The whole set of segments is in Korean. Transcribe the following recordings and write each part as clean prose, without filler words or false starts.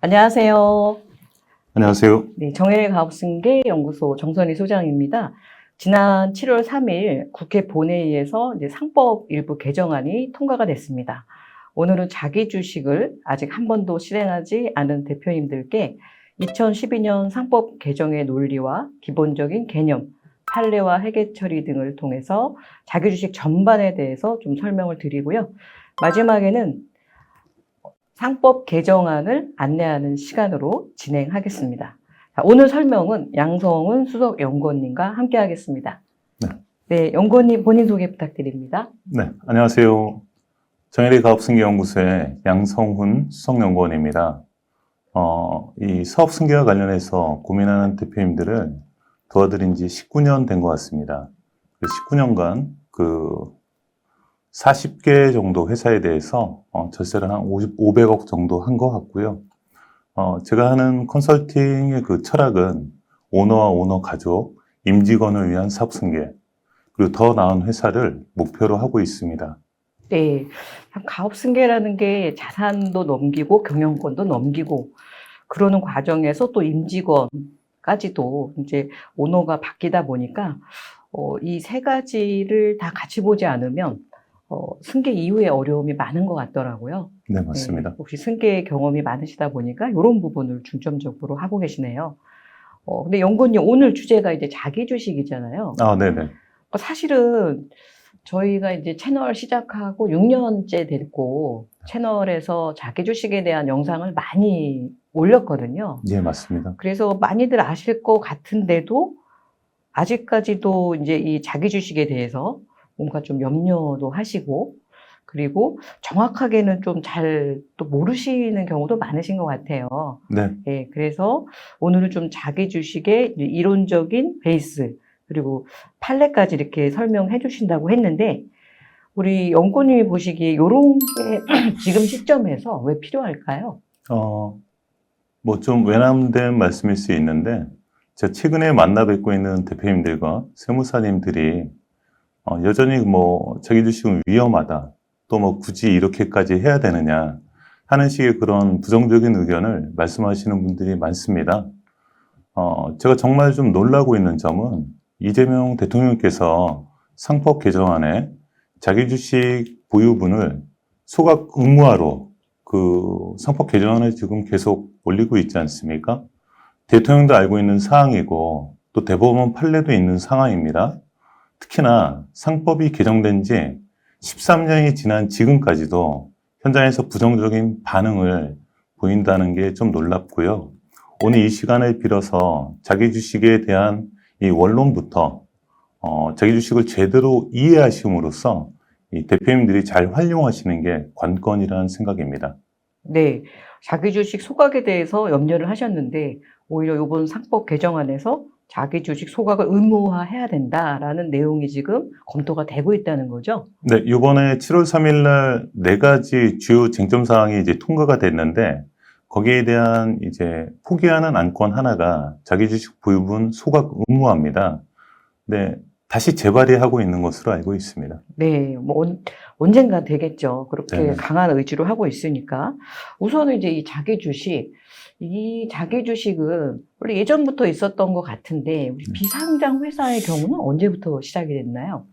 안녕하세요. 안녕하세요. 네, 정혜가업승계연구소 정선희 소장입니다. 지난 7월 3일 국회 본회의에서 이제 상법 일부 개정안이 통과가 됐습니다. 오늘은 자기 주식을 아직 한 번도 실행하지 않은 대표님들께 2012년 상법 개정의 논리와 기본적인 개념, 판례와 회계 처리 등을 통해서 자기 주식 전반에 대해서 좀 설명을 드리고요. 마지막에는 상법 개정안을 안내하는 시간으로 진행하겠습니다. 자, 오늘 설명은 양성훈 수석연구원님과 함께 하겠습니다. 네, 연구원님 본인 소개 부탁드립니다. 네, 안녕하세요. 정혜리가업승계연구소의 양성훈 수석연구원입니다. 이 사업승계와 관련해서 고민하는 대표님들을 도와드린 지 19년 된 것 같습니다. 19년간 40개 정도 회사에 대해서 절세를 한 500억 정도 한 것 같고요. 제가 하는 컨설팅의 그 철학은 오너와 오너 가족, 임직원을 위한 사업승계, 그리고 더 나은 회사를 목표로 하고 있습니다. 네, 가업승계라는 게 자산도 넘기고 경영권도 넘기고 그러는 과정에서 또 임직원까지도 이제 오너가 바뀌다 보니까 이 세 가지를 다 같이 보지 않으면 승계 이후에 어려움이 많은 것 같더라고요. 네, 맞습니다. 네, 혹시 승계 경험이 많으시다 보니까 이런 부분을 중점적으로 하고 계시네요. 근데 연구원님 오늘 주제가 이제 자기 주식이잖아요. 네네. 사실은 저희가 이제 채널 시작하고 6년째 됐고 채널에서 자기 주식에 대한 영상을 많이 올렸거든요. 네, 맞습니다. 그래서 많이들 아실 것 같은데도 아직까지도 이제 이 자기 주식에 대해서 뭔가 좀 염려도 하시고 그리고 정확하게는 좀 잘 또 모르시는 경우도 많으신 것 같아요. 네. 네, 그래서 오늘은 좀 자기 주식의 이론적인 베이스 그리고 판례까지 이렇게 설명해 주신다고 했는데 우리 연구원님이 보시기에 이런 게 지금 시점에서 왜 필요할까요? 뭐 좀 외람된 말씀일 수 있는데 제가 최근에 만나 뵙고 있는 대표님들과 세무사님들이 여전히 뭐 자기 주식은 위험하다, 또 뭐 굳이 이렇게까지 해야 되느냐 하는 식의 그런 부정적인 의견을 말씀하시는 분들이 많습니다. 제가 정말 좀 놀라고 있는 점은 이재명 대통령께서 상법 개정안에 자기 주식 보유분을 소각 의무화로 그 상법 개정안을 지금 계속 올리고 있지 않습니까? 대통령도 알고 있는 사항이고 또 대법원 판례도 있는 상황입니다. 특히나 상법이 개정된 지 13년이 지난 지금까지도 현장에서 부정적인 반응을 보인다는 게 좀 놀랍고요. 오늘 이 시간을 빌어서 자기 주식에 대한 이 원론부터 자기 주식을 제대로 이해하심으로써 이 대표님들이 잘 활용하시는 게 관건이라는 생각입니다. 네, 자기 주식 소각에 대해서 염려를 하셨는데 오히려 이번 상법 개정안에서 자기 주식 소각을 의무화해야 된다라는 내용이 지금 검토가 되고 있다는 거죠? 네, 이번에 7월 3일 날 4가지 주요 쟁점 사항이 이제 통과가 됐는데 거기에 대한 이제 포기하는 안건 하나가 자기 주식 보유분 소각 의무화입니다. 네, 다시 재발의하고 있는 것으로 알고 있습니다. 네, 뭐 언젠가 되겠죠. 그렇게 네네. 강한 의지로 하고 있으니까. 우선은 이제 이 자기 주식은 원래 예전부터 있었던 것 같은데 우리 비상장 회사의 경우는 언제부터 시작이 됐나요?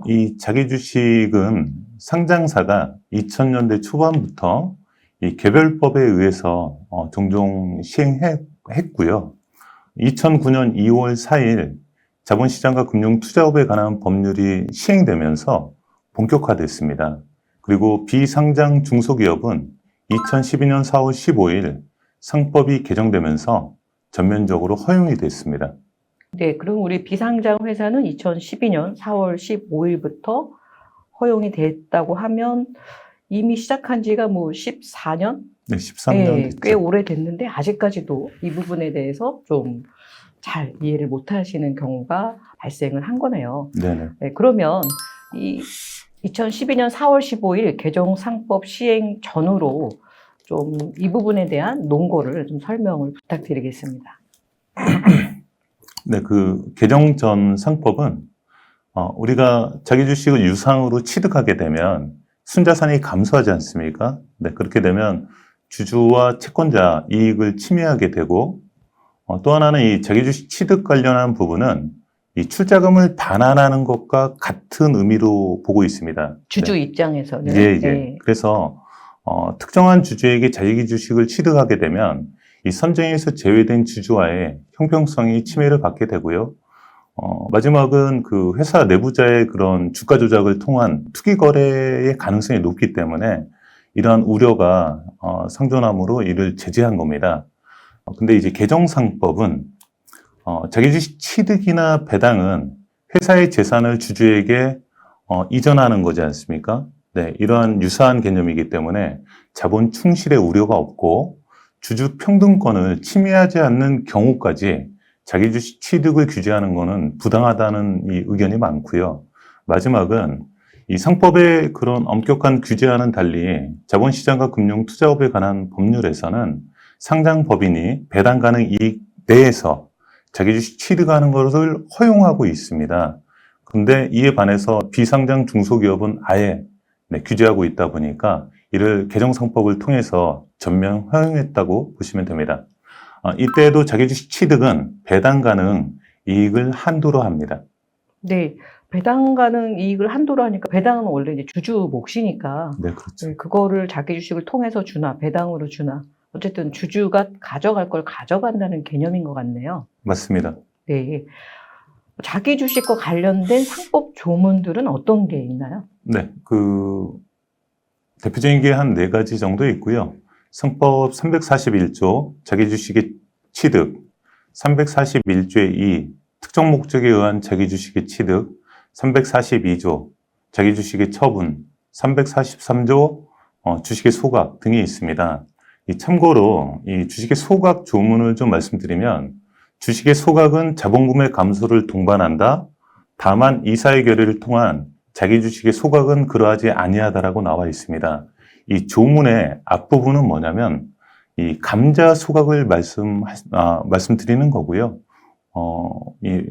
이 자기 주식은 상장사가 2000년대 초반부터 이 개별법에 의해서 종종 시행했고요. 2009년 2월 4일 자본시장과 금융투자업에 관한 법률이 시행되면서 본격화됐습니다. 그리고 비상장 중소기업은 2012년 4월 15일 상법이 개정되면서 전면적으로 허용이 됐습니다. 네, 그럼 우리 비상장 회사는 2012년 4월 15일부터 허용이 됐다고 하면 이미 시작한 지가 뭐 14년? 네, 13년 네, 됐죠. 꽤 오래됐는데 아직까지도 이 부분에 대해서 좀 잘 이해를 못 하시는 경우가 발생을 한 거네요. 네네. 네, 그러면 이 2012년 4월 15일 개정 상법 시행 전후로 좀 이 부분에 대한 논거를 좀 설명을 부탁드리겠습니다. 네, 그 개정 전 상법은 우리가 자기 주식을 유상으로 취득하게 되면 순자산이 감소하지 않습니까? 네, 그렇게 되면 주주와 채권자 이익을 침해하게 되고 또 하나는 이 자기주식 취득 관련한 부분은 이 출자금을 반환하는 것과 같은 의미로 보고 있습니다. 주주 네. 입장에서는. 예. 네. 그래서 특정한 주주에게 자기주식을 취득하게 되면 이 선정에서 제외된 주주와의 형평성이 침해를 받게 되고요. 마지막은 그 회사 내부자의 그런 주가 조작을 통한 투기 거래의 가능성이 높기 때문에 이러한 우려가 상존함으로 이를 제재한 겁니다. 근데 이제 개정상법은 자기주식 취득이나 배당은 회사의 재산을 주주에게 이전하는 거지 않습니까? 네, 이러한 유사한 개념이기 때문에 자본 충실의 우려가 없고 주주 평등권을 침해하지 않는 경우까지 자기주식 취득을 규제하는 것은 부당하다는 이 의견이 많고요. 마지막은 이 상법의 그런 엄격한 규제와는 달리 자본시장과 금융투자업에 관한 법률에서는 상장법인이 배당 가능 이익 내에서 자기주식 취득하는 것을 허용하고 있습니다. 근데 이에 반해서 비상장 중소기업은 아예 규제하고 있다 보니까 이를 개정상법을 통해서 전면 허용했다고 보시면 됩니다. 이때에도 자기주식 취득은 배당 가능 이익을 한도로 합니다. 네. 배당 가능 이익을 한도로 하니까 배당은 원래 이제 주주 몫이니까 네, 그렇죠. 그거를 자기 주식을 통해서 주나 배당으로 주나 어쨌든 주주가 가져갈 걸 가져간다는 개념인 것 같네요. 맞습니다. 네. 자기 주식과 관련된 상법 조문들은 어떤 게 있나요? 네, 대표적인 게 한 4가지 정도 있고요. 상법 341조 자기주식의 취득, 341조의 2 특정 목적에 의한 자기주식의 취득, 342조 자기주식의 처분, 343조 주식의 소각 등이 있습니다. 참고로 이 주식의 소각 조문을 좀 말씀드리면 주식의 소각은 자본금의 감소를 동반한다. 다만 이사의 결의를 통한 자기 주식의 소각은 그러하지 아니하다라고 나와 있습니다. 이 조문의 앞부분은 뭐냐면 이 감자 소각을 말씀드리는 거고요. 이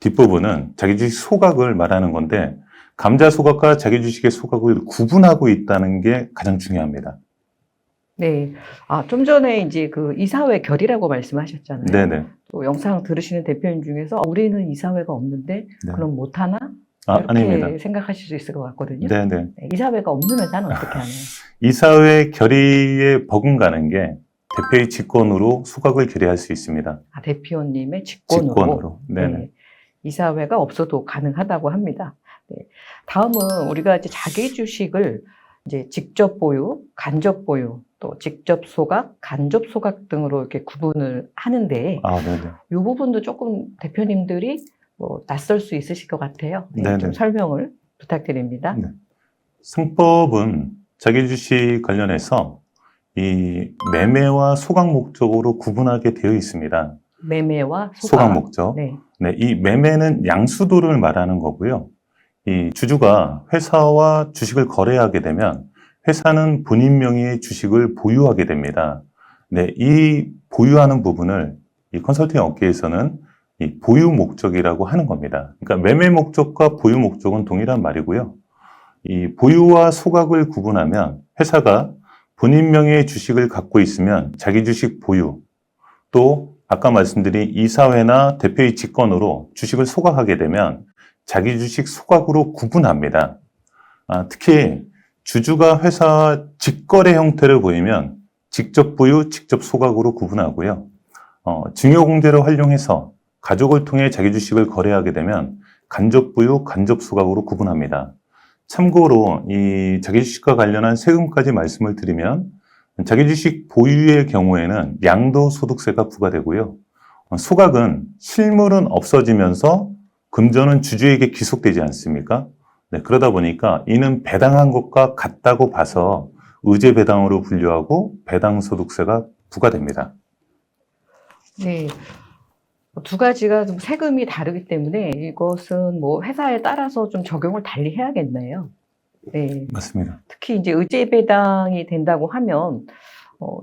뒷부분은 자기 주식 소각을 말하는 건데 감자 소각과 자기 주식의 소각을 구분하고 있다는 게 가장 중요합니다. 네. 좀 전에 이제 그 이사회 결의라고 말씀하셨잖아요. 네네. 또 영상 들으시는 대표님 중에서 우리는 이사회가 없는데 네. 그럼 못하나? 이렇게 아닙니다. 생각하실 수 있을 것 같거든요. 네네. 네, 이사회가 없는 회사는 어떻게 하나요? 이사회 결의에 버금가는 게 대표의 직권으로 소각을 결의할 수 있습니다. 대표님의 직권으로. 직권으로. 네네. 네. 이사회가 없어도 가능하다고 합니다. 네. 다음은 우리가 이제 자기 주식을 이제 직접 보유, 간접 보유, 또 직접 소각, 간접 소각 등으로 이렇게 구분을 하는데, 네네. 이 부분도 조금 대표님들이 낯설 수 있으실 것 같아요. 네, 네네. 좀 설명을 부탁드립니다. 네. 상법은 자기 주식 관련해서 이 매매와 소각 목적으로 구분하게 되어 있습니다. 매매와 소각 목적. 네. 네, 이 매매는 양수도를 말하는 거고요. 이 주주가 회사와 주식을 거래하게 되면 회사는 본인 명의의 주식을 보유하게 됩니다. 네, 이 보유하는 부분을 이 컨설팅 업계에서는 이 보유 목적이라고 하는 겁니다. 그러니까 매매 목적과 보유 목적은 동일한 말이고요. 이 보유와 소각을 구분하면 회사가 본인 명의의 주식을 갖고 있으면 자기 주식 보유, 또 아까 말씀드린 이사회나 대표의 직권으로 주식을 소각하게 되면 자기 주식 소각으로 구분합니다. 특히 주주가 회사 직거래 형태를 보이면 직접 보유, 직접 소각으로 구분하고요. 증여공제를 활용해서 가족을 통해 자기 주식을 거래하게 되면 간접 보유, 간접 소각으로 구분합니다. 참고로 이 자기 주식과 관련한 세금까지 말씀을 드리면 자기 주식 보유의 경우에는 양도소득세가 부과되고요. 소각은 실물은 없어지면서 금전은 주주에게 귀속되지 않습니까? 네, 그러다 보니까 이는 배당한 것과 같다고 봐서 의제 배당으로 분류하고 배당소득세가 부과됩니다. 네. 두 가지가 좀 세금이 다르기 때문에 이것은 회사에 따라서 좀 적용을 달리 해야겠네요. 네. 맞습니다. 특히 이제 의제 배당이 된다고 하면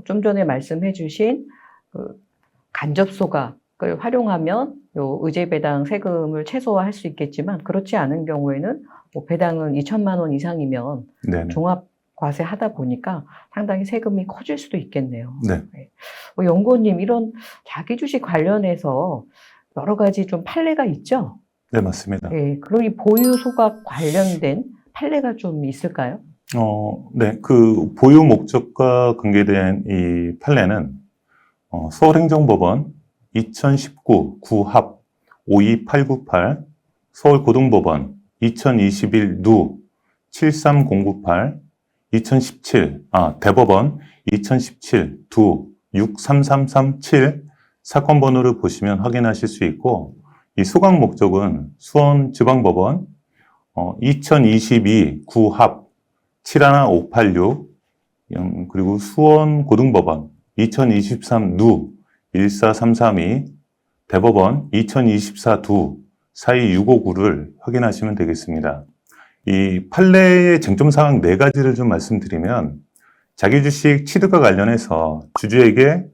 좀 전에 말씀해 주신 간접 소각을 활용하면 요 의제 배당 세금을 최소화할 수 있겠지만 그렇지 않은 경우에는 배당은 2천만 원 이상이면 네네. 종합 과세하다 보니까 상당히 세금이 커질 수도 있겠네요. 네. 연구원님, 이런 자기 주식 관련해서 여러 가지 좀 판례가 있죠? 네, 맞습니다. 예, 그럼 이 보유 소각 관련된 판례가 좀 있을까요? 네, 그 보유 목적과 관계된 이 판례는 서울행정법원 2019 구합 52898, 서울고등법원 2021 누 73098, 대법원 2017 두 63337 사건 번호를 보시면 확인하실 수 있고, 이 소각 목적은 수원지방법원 2022 구합 71586, 그리고 수원고등법원 2023 누 14332, 대법원 2024 두 42659를 확인하시면 되겠습니다. 이 판례의 쟁점사항 4가지를 좀 말씀드리면, 자기주식 취득과 관련해서 주주에게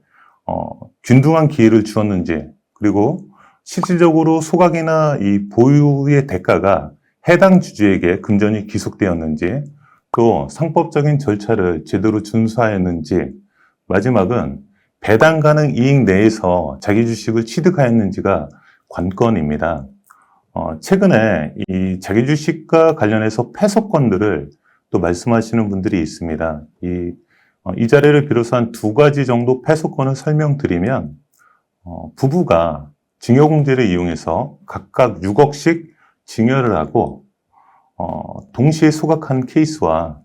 균등한 기회를 주었는지, 그리고 실질적으로 소각이나 이 보유의 대가가 해당 주주에게 금전이 귀속되었는지, 또 상법적인 절차를 제대로 준수하였는지, 마지막은 배당 가능 이익 내에서 자기 주식을 취득하였는지가 관건입니다. 최근에 이 자기 주식과 관련해서 패소건들을 또 말씀하시는 분들이 있습니다. 이 자리를 비롯한 2가지 정도 패소건을 설명드리면, 부부가 증여공제를 이용해서 각각 6억씩 증여를 하고, 동시에 소각한 케이스와,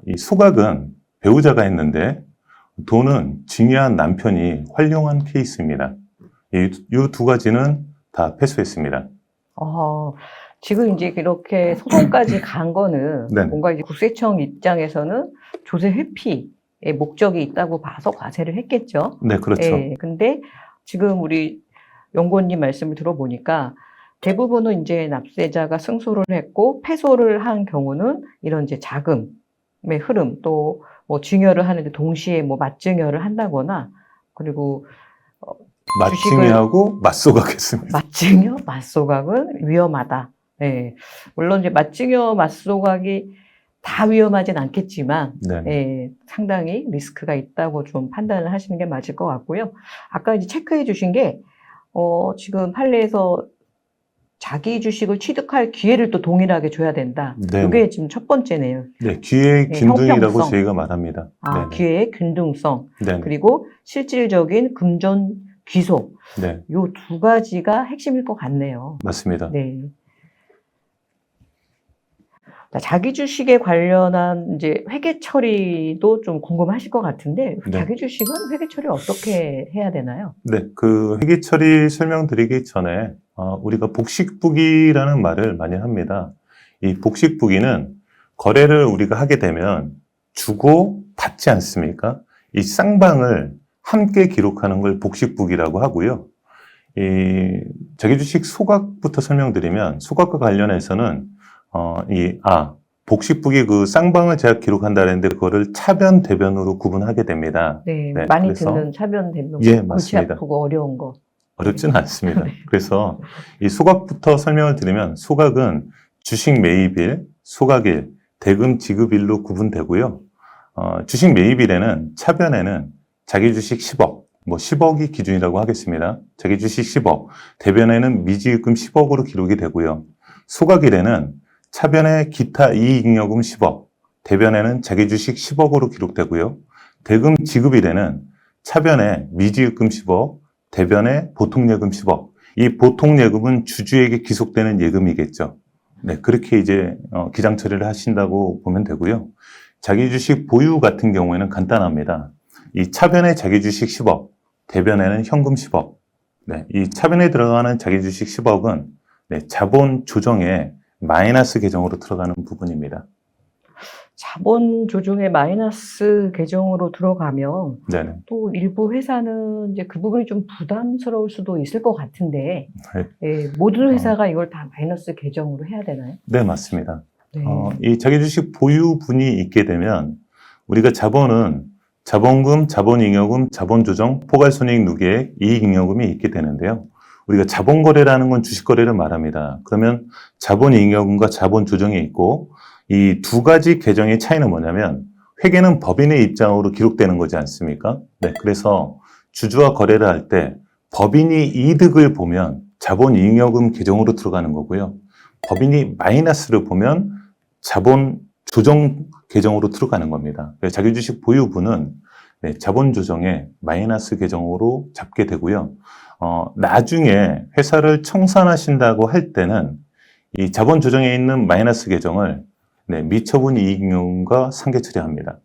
이 소각은 배우자가 했는데, 돈은 증여한 남편이 활용한 케이스입니다. 이 2가지는 다 패소했습니다. 지금 이제 이렇게 소송까지 간 거는 네네. 뭔가 이제 국세청 입장에서는 조세 회피의 목적이 있다고 봐서 과세를 했겠죠. 네, 그렇죠. 예, 근데 지금 우리 연구원님 말씀을 들어보니까 대부분은 이제 납세자가 승소를 했고 패소를 한 경우는 이런 이제 자금의 흐름, 또 뭐 증여를 하는데 동시에 뭐 맞증여를 한다거나, 그리고 맞증여하고 맞소각했습니다. 맞증여, 맞소각은 위험하다. 네. 물론 이제 맞증여, 맞소각이 다 위험하진 않겠지만, 네. 예, 상당히 리스크가 있다고 좀 판단을 하시는 게 맞을 것 같고요. 아까 이제 체크해 주신 게, 지금 판례에서 자기 주식을 취득할 기회를 또 동일하게 줘야 된다. 네. 이게 지금 첫 번째네요. 네, 기회의 네, 균등이라고 형평성. 저희가 말합니다. 네네. 기회의 균등성. 네네. 그리고 실질적인 금전 귀속. 네, 요 2가지가 핵심일 것 같네요. 맞습니다. 네. 자, 자기 주식에 관련한 이제 회계 처리도 좀 궁금하실 것 같은데, 네. 자기 주식은 회계 처리 어떻게 해야 되나요? 네, 그 회계 처리 설명드리기 전에 우리가 복식부기라는 말을 많이 합니다. 이 복식부기는 거래를 우리가 하게 되면 주고 받지 않습니까? 이 쌍방을 함께 기록하는 걸 복식부기라고 하고요. 이 자기 주식 소각부터 설명드리면, 소각과 관련해서는 복식부기 그 쌍방을 제가 기록한다 했는데 그거를 차변, 대변으로 구분하게 됩니다. 네, 네, 많이 그래서 듣는 차변 대변, 예, 골치 맞습니다. 아프고 어려운 거. 어렵지는 않습니다. 그래서 이 소각부터 설명을 드리면, 소각은 주식 매입일, 소각일, 대금 지급일로 구분되고요. 주식 매입일에는 차변에는 자기 주식 10억, 뭐 10억이 기준이라고 하겠습니다. 자기 주식 10억, 대변에는 미지급금 10억으로 기록이 되고요. 소각일에는 차변에 기타 이익잉여금 10억, 대변에는 자기 주식 10억으로 기록되고요. 대금 지급일에는 차변에 미지급금 10억, 대변에 보통예금 10억. 이 보통예금은 주주에게 귀속되는 예금이겠죠. 네, 그렇게 이제 기장 처리를 하신다고 보면 되고요. 자기 주식 보유 같은 경우에는 간단합니다. 이 차변에 자기 주식 10억, 대변에는 현금 10억. 네, 이 차변에 들어가는 자기 주식 10억은 자본 조정에 마이너스 계정으로 들어가는 부분입니다. 자본 조정의 마이너스 계정으로 들어가면 네네. 또 일부 회사는 이제 그 부분이 좀 부담스러울 수도 있을 것 같은데, 네. 예, 모든 회사가 이걸 다 마이너스 계정으로 해야 되나요? 네, 맞습니다. 네. 이 자기 주식 보유분이 있게 되면 우리가 자본은 자본금, 자본잉여금, 자본조정, 포괄손익 누계액, 이익잉여금이 있게 되는데요. 우리가 자본거래라는 건 주식거래를 말합니다. 그러면 자본잉여금과 자본조정이 있고, 이 두 가지 개정의 차이는 뭐냐면 회계는 법인의 입장으로 기록되는 거지 않습니까? 네, 그래서 주주와 거래를 할 때 법인이 이득을 보면 자본잉여금 계정으로 들어가는 거고요. 법인이 마이너스를 보면 자본 조정 계정으로 들어가는 겁니다. 자기 주식 보유분은 네, 자본 조정에 마이너스 계정으로 잡게 되고요. 나중에 회사를 청산하신다고 할 때는 이 자본 조정에 있는 마이너스 계정을 네, 미처분 이익요금과 상계 처리합니다.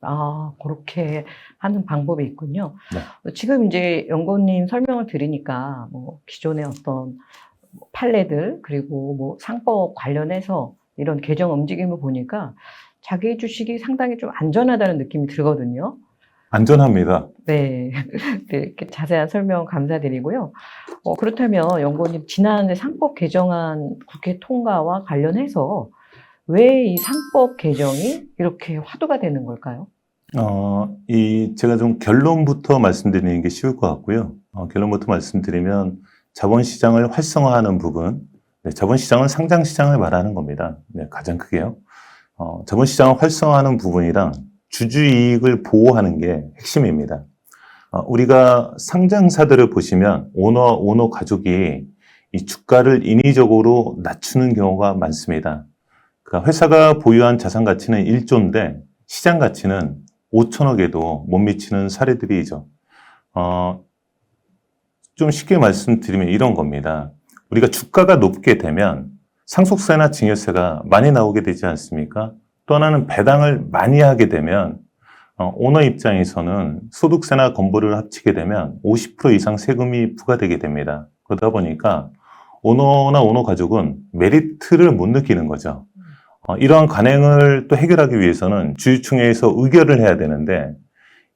아, 그렇게 하는 방법이 있군요. 네. 지금 이제 연구원님 설명을 들으니까 뭐 기존의 어떤 판례들 그리고 뭐 상법 관련해서 이런 개정 움직임을 보니까 자기 주식이 상당히 좀 안전하다는 느낌이 들거든요. 안전합니다. 네, 네, 이렇게 자세한 설명 감사드리고요. 그렇다면 연구원님 지난해 상법 개정안 국회 통과와 관련해서 왜 이 상법 개정이 이렇게 화두가 되는 걸까요? 제가 좀 결론부터 말씀드리는 게 쉬울 것 같고요. 결론부터 말씀드리면 자본시장을 활성화하는 부분, 네, 자본시장은 상장시장을 말하는 겁니다. 네, 가장 크게요. 자본시장을 활성화하는 부분이랑 주주이익을 보호하는 게 핵심입니다. 우리가 상장사들을 보시면 오너 가족이 이 주가를 인위적으로 낮추는 경우가 많습니다. 그러니까 회사가 보유한 자산 가치는 1조인데 시장 가치는 5천억에도 못 미치는 사례들이죠. 좀 쉽게 말씀드리면 이런 겁니다. 우리가 주가가 높게 되면 상속세나 증여세가 많이 나오게 되지 않습니까? 또 하나는 배당을 많이 하게 되면 오너 입장에서는 소득세나 건보를 합치게 되면 50% 이상 세금이 부과되게 됩니다. 그러다 보니까 오너나 오너 가족은 메리트를 못 느끼는 거죠. 이러한 관행을 또 해결하기 위해서는 주주총회에서 의결을 해야 되는데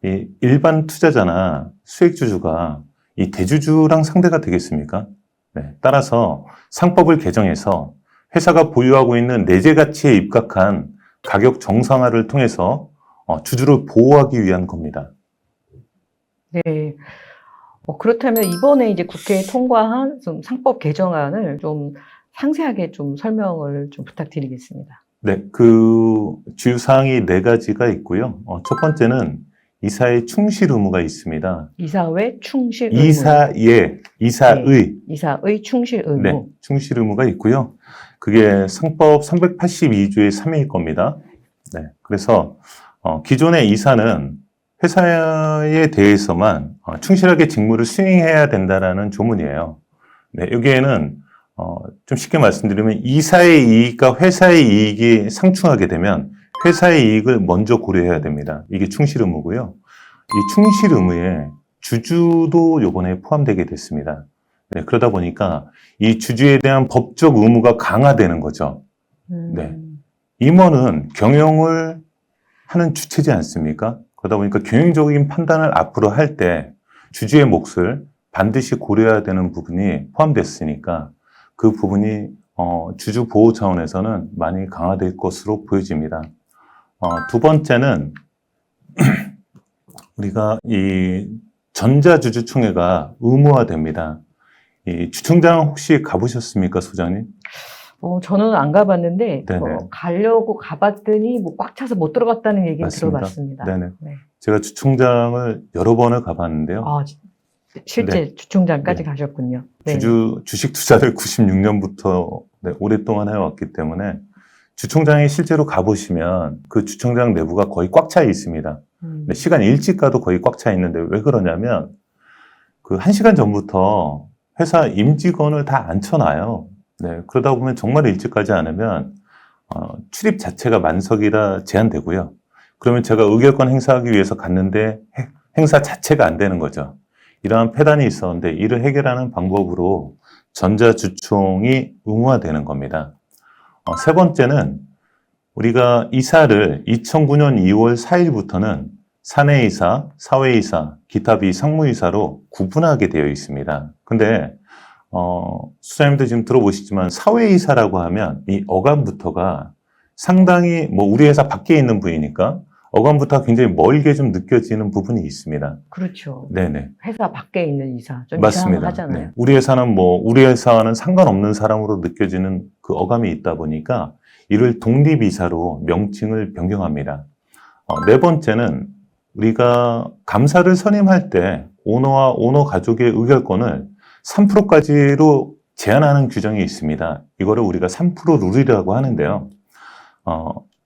이 일반 투자자나 수익주주가 이 대주주랑 상대가 되겠습니까? 네, 따라서 상법을 개정해서 회사가 보유하고 있는 내재 가치에 입각한 가격 정상화를 통해서 주주를 보호하기 위한 겁니다. 네. 그렇다면 이번에 이제 국회에 통과한 좀 상법 개정안을 좀 상세하게 좀 설명을 좀 부탁드리겠습니다. 네, 그 주요사항이 4가지가 있고요. 첫 번째는 이사의 충실 의무가 있습니다. 이사회 충실 의무. 이사의 이사의 충실 의무. 네, 충실 의무가 있고요. 그게 상법 382조의 3회일 겁니다. 네, 그래서 기존의 이사는 회사에 대해서만 충실하게 직무를 수행해야 된다라는 조문이에요. 네, 여기에는 좀 쉽게 말씀드리면 이사의 이익과 회사의 이익이 상충하게 되면 회사의 이익을 먼저 고려해야 됩니다. 이게 충실 의무고요. 이 충실 의무에 주주도 요번에 포함되게 됐습니다. 네, 그러다 보니까 이 주주에 대한 법적 의무가 강화되는 거죠. 네. 임원은 경영을 하는 주체지 않습니까? 그러다 보니까 경영적인 판단을 앞으로 할 때 주주의 몫을 반드시 고려해야 되는 부분이 포함됐으니까 그 부분이 주주 보호 차원에서는 많이 강화될 것으로 보여집니다. 두 번째는 우리가 이 전자주주총회가 의무화됩니다. 이 주총장 혹시 가보셨습니까, 소장님? 저는 안 가봤는데 네네. 가려고 가봤더니 뭐 꽉 차서 못 들어갔다는 얘기는 맞습니다. 들어봤습니다. 네네. 네. 제가 주총장을 여러 번을 가봤는데요. 실제 주총장까지 네. 가셨군요. 네. 주식 투자를 96년부터 오랫동안 해왔기 때문에 주총장이 실제로 가보시면 그 주총장 내부가 거의 꽉 차 있습니다. 시간 일찍 가도 거의 꽉 차 있는데 왜 그러냐면 그 1시간 전부터 회사 임직원을 다 앉혀놔요. 네, 그러다 보면 정말 일찍 가지 않으면 출입 자체가 만석이라 제한되고요. 그러면 제가 의결권 행사하기 위해서 갔는데 행사 자체가 안 되는 거죠. 이러한 폐단이 있었는데 이를 해결하는 방법으로 전자주총이 의무화되는 겁니다. 세 번째는 우리가 이사를 2009년 2월 4일부터는 사내이사, 사회이사, 기타 비상무이사로 구분하게 되어 있습니다. 근데 수장님도 지금 들어보시지만 사회이사라고 하면 이 어감부터가 상당히 우리 회사 밖에 있는 부위니까 어감부터가 굉장히 멀게 좀 느껴지는 부분이 있습니다. 그렇죠. 네네. 회사 밖에 있는 이사 좀 맞습니다. 이상하잖아요. 네. 우리 회사는 우리 회사와는 상관없는 사람으로 느껴지는 그 어감이 있다 보니까 이를 독립이사로 명칭을 변경합니다. 네 번째는 우리가 감사를 선임할 때 오너와 오너 가족의 의결권을 3%까지로 제한하는 규정이 있습니다. 이거를 우리가 3% 룰이라고 하는데요.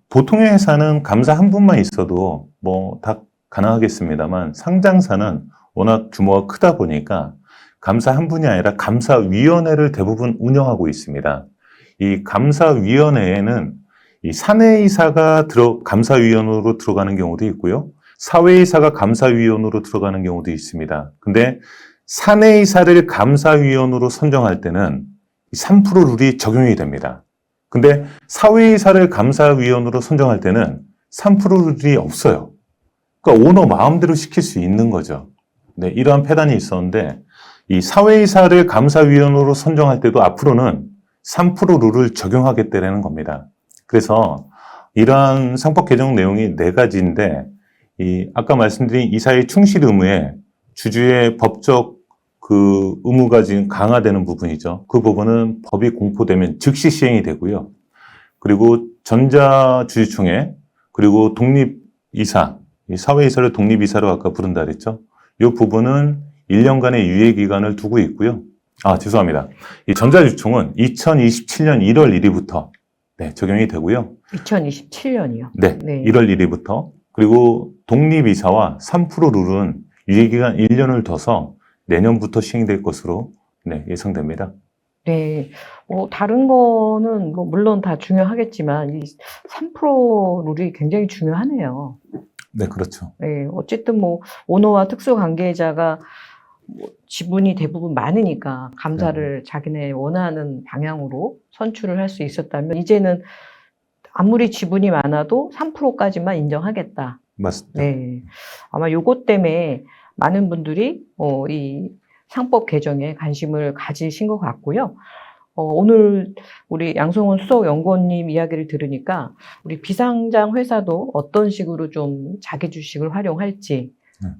보통의 회사는 감사 한 분만 있어도 뭐 다 가능하겠습니다만 상장사는 워낙 규모가 크다 보니까 감사 한 분이 아니라 감사위원회를 대부분 운영하고 있습니다. 이 감사위원회에는 이 사내이사가 감사위원으로 들어가는 경우도 있고요. 사외이사가 감사위원으로 들어가는 경우도 있습니다. 근데 사내이사를 감사위원으로 선정할 때는 3% 룰이 적용이 됩니다. 근데 사외이사를 감사위원으로 선정할 때는 3% 룰이 없어요. 그러니까 오너 마음대로 시킬 수 있는 거죠. 네, 이러한 폐단이 있었는데 이 사외이사를 감사위원으로 선정할 때도 앞으로는 3% 룰을 적용하겠다는 겁니다. 그래서 이러한 상법 개정 내용이 4가지인데 아까 말씀드린 이사의 충실 의무에 주주의 법적 그 의무가 지금 강화되는 부분이죠. 그 부분은 법이 공포되면 즉시 시행이 되고요. 그리고 전자주주총회, 그리고 독립이사, 사회이사를 독립이사로 아까 부른다 그랬죠. 이 부분은 1년간의 유예기간을 두고 있고요. 죄송합니다. 이 전자주총은 2027년 1월 1일부터 적용이 되고요. 2027년이요? 네, 1월 1일부터. 그리고 독립이사와 3% 룰은 유예기간 1년을 둬서 내년부터 시행될 것으로 예상됩니다. 네, 다른 거는 물론 다 중요하겠지만 이 3% 룰이 굉장히 중요하네요. 네, 그렇죠. 네, 어쨌든 오너와 특수관계자가 지분이 대부분 많으니까 감사를 자기네 원하는 방향으로 선출을 할 수 있었다면 이제는 아무리 지분이 많아도 3%까지만 인정하겠다. 맞습니다. 네, 아마 요것 때문에 많은 분들이 이 상법 개정에 관심을 가지신 것 같고요. 오늘 우리 양성훈 수석연구원님 이야기를 들으니까 우리 비상장 회사도 어떤 식으로 좀 자기 주식을 활용할지,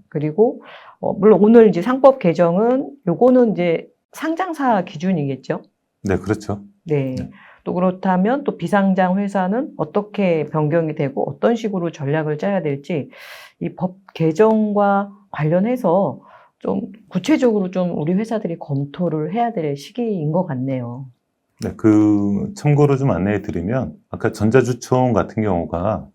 그리고 물론 오늘 이제 상법 개정은 요거는 이제 상장사 기준이겠죠? 네, 그렇죠. 네. 또 그렇다면 또 비상장 회사는 어떻게 변경이 되고 어떤 식으로 전략을 짜야 될지 이 법 개정과 관련해서 좀 구체적으로 좀 우리 회사들이 검토를 해야 될 시기인 것 같네요. 네, 참고로 좀 안내해 드리면 아까 전자주총 같은 경우가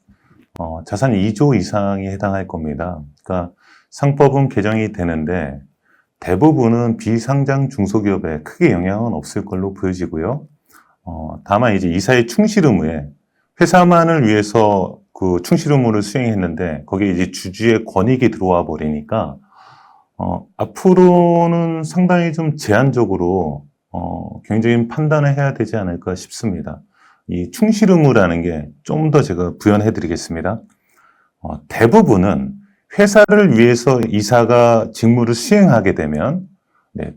자산 2조 이상이 해당할 겁니다. 그러니까 상법은 개정이 되는데 대부분은 비상장 중소기업에 크게 영향은 없을 걸로 보여지고요. 다만 이제 이사의 충실 의무에 회사만을 위해서 그 충실 의무를 수행했는데 거기에 이제 주주의 권익이 들어와 버리니까 앞으로는 상당히 좀 제한적으로 경제적인 판단을 해야 되지 않을까 싶습니다. 이 충실 의무라는 게 좀 더 제가 부연해 드리겠습니다. 대부분은 회사를 위해서 이사가 직무를 수행하게 되면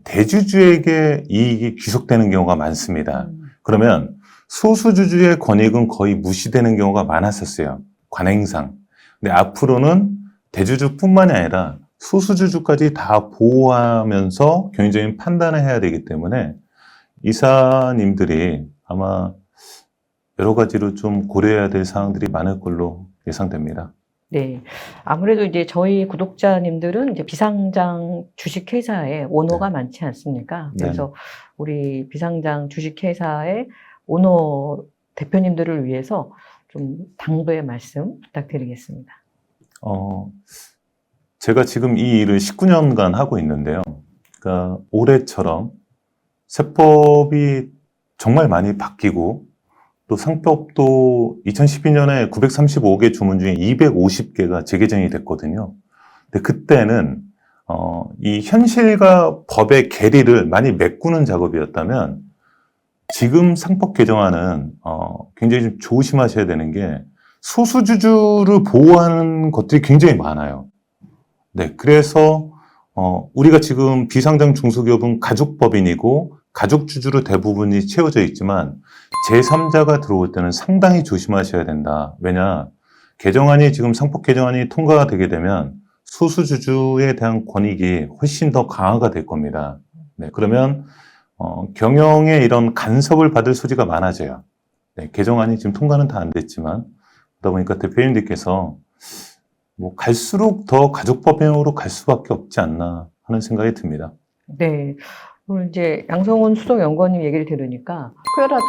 대주주에게 이익이 귀속되는 경우가 많습니다. 그러면 소수주주의 권익은 거의 무시되는 경우가 많았었어요. 관행상. 근데 앞으로는 대주주뿐만이 아니라 소수주주까지 다 보호하면서 경제적인 판단을 해야 되기 때문에 이사님들이 아마 여러 가지로 좀 고려해야 될 사항들이 많을 걸로 예상됩니다. 네. 아무래도 이제 저희 구독자님들은 이제 비상장 주식회사에 오너가 많지 않습니까? 그래서 우리 비상장 주식회사의 오너 대표님들을 위해서 좀 당부의 말씀 부탁드리겠습니다. 제가 지금 이 일을 19년간 하고 있는데요. 그러니까 올해처럼 세법이 정말 많이 바뀌고 또 상법도 2012년에 935개 주문 중에 250개가 재개정이 됐거든요. 근데 그때는 이 현실과 법의 괴리를 많이 메꾸는 작업이었다면 지금 상법 개정안은 굉장히 좀 조심하셔야 되는 게 소수주주를 보호하는 것들이 굉장히 많아요. 네, 그래서 우리가 지금 비상장 중소기업은 가족법인이고 가족주주로 대부분이 채워져 있지만 제3자가 들어올 때는 상당히 조심하셔야 된다. 왜냐, 개정안이 지금 상법 개정안이 통과가 되게 되면 소수주주에 대한 권익이 훨씬 더 강화가 될 겁니다. 네, 그러면 경영에 이런 간섭을 받을 소지가 많아져요. 네, 개정안이 지금 통과는 다 안 됐지만 그러다 보니까 대표님들께서 뭐 갈수록 더 가족법인으로 갈 수밖에 없지 않나 하는 생각이 듭니다. 네. 오늘 이제 양성훈 수석연구원님 얘기를 들으니까 혹여라도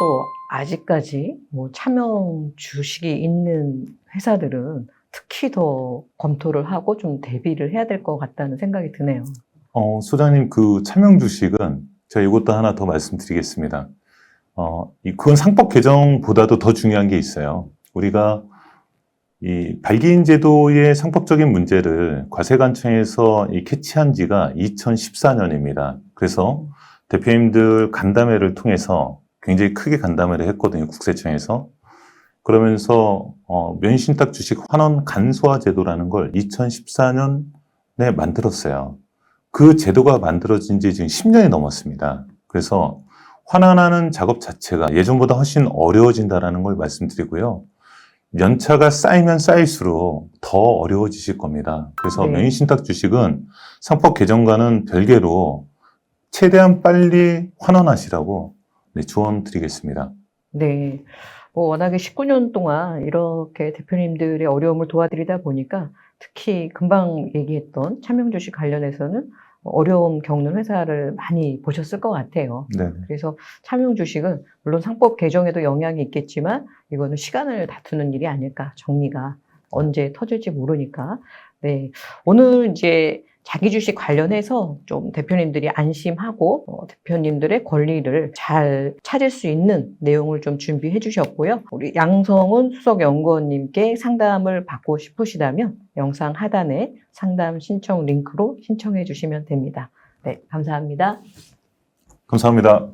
아직까지 뭐 차명 주식이 있는 회사들은 특히 더 검토를 하고 좀 대비를 해야 될 것 같다는 생각이 드네요. 소장님, 그 차명 주식은 제가 이것도 하나 더 말씀드리겠습니다. 그건 상법 개정보다도 더 중요한 게 있어요. 우리가 이 발기인 제도의 상법적인 문제를 과세관청에서 캐치한 지가 2014년입니다. 그래서 대표님들 간담회를 통해서 굉장히 크게 간담회를 했거든요, 국세청에서. 그러면서 면신탁 주식 환원 간소화 제도라는 걸 2014년에 만들었어요. 그 제도가 만들어진 지 지금 10년이 넘었습니다. 그래서 환원하는 작업 자체가 예전보다 훨씬 어려워진다는 걸 말씀드리고요. 연차가 쌓이면 쌓일수록 더 어려워지실 겁니다. 그래서 네. 명의신탁 주식은 상법 개정과는 별개로 최대한 빨리 환원하시라고 조언 드리겠습니다. 네. 뭐 워낙에 19년 동안 이렇게 대표님들의 어려움을 도와드리다 보니까 특히 금방 얘기했던 차명주식 관련해서는 어려움 겪는 회사를 많이 보셨을 것 같아요. 네. 그래서 차명주식은 물론 상법 개정에도 영향이 있겠지만 이거는 시간을 다투는 일이 아닐까. 정리가 언제 터질지 모르니까. 네. 오늘 이제 자기주식 관련해서 좀 대표님들이 안심하고 대표님들의 권리를 잘 찾을 수 있는 내용을 좀 준비해 주셨고요. 우리 양성훈 수석연구원님께 상담을 받고 싶으시다면 영상 하단에 상담 신청 링크로 신청해 주시면 됩니다. 네, 감사합니다. 감사합니다.